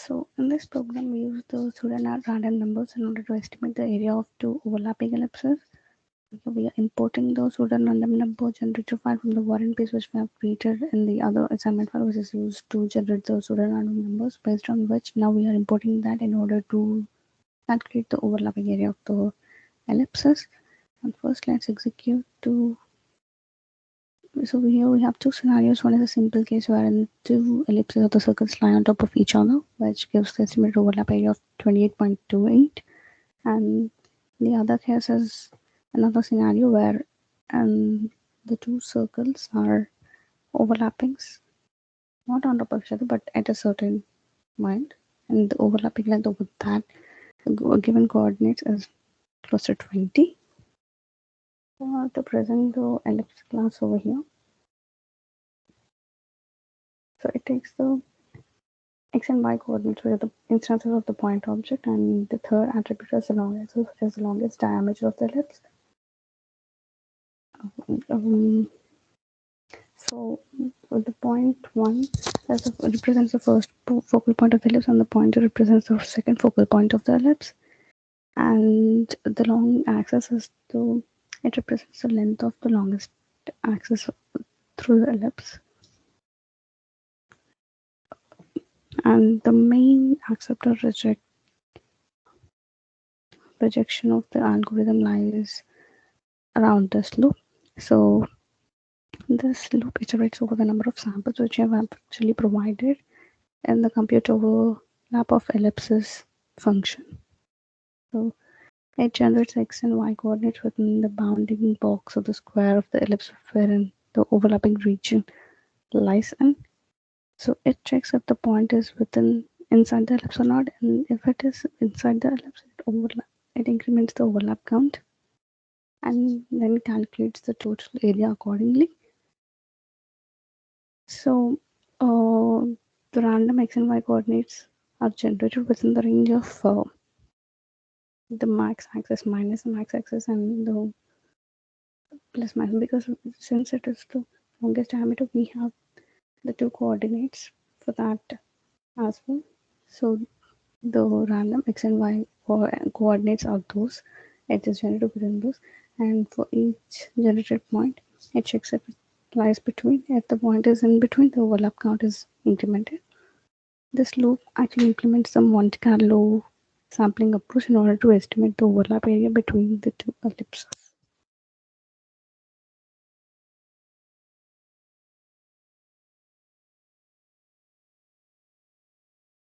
So in this program, we use the pseudo-random numbers in order to estimate the area of two overlapping ellipses. So we are importing the pseudo-random number generator file from the war and piece which we have created in the other assignment file, which is used to generate the pseudo-random numbers, based on which now we are importing that in order to calculate the overlapping area of the ellipses. And first, let's execute to. So here we have two scenarios. One is a simple case wherein two ellipses of the circles lie on top of each other, which gives the estimated overlap area of 28.28. And the other case is another scenario where the two circles are overlapping, not on top of each other, but at a certain point, and the overlapping length over that given coordinates is close to 20. To present the ellipse class over here, so it takes the x and y coordinates, which are the instances of the point object, and the third attribute is the longest diameter of the ellipse. So the point 1 represents the first focal point of the ellipse, and the point 2 represents the second focal point of the ellipse. And the long axis it represents the length of the longest axis through the ellipse. And the main accept or rejection of the algorithm lies around this loop. So this loop iterates over the number of samples which you have actually provided in the compute overlap of ellipses function. So it generates x and y coordinates within the bounding box of the square of the ellipse wherein the overlapping region lies in. So it checks if the point is inside the ellipse or not, and if it is inside the ellipse, it increments the overlap count and then calculates the total area accordingly. So the random x and y coordinates are generated within the range of the max axis minus the max axis and the plus minus, because since it is the longest diameter, we have the two coordinates for that as well. So the random x and y coordinates are those. It is generated within those, and for each generated point, it checks if it lies between. If the point is in between, the overlap count is incremented. This loop actually implements the Monte Carlo sampling approach in order to estimate the overlap area between the two ellipses.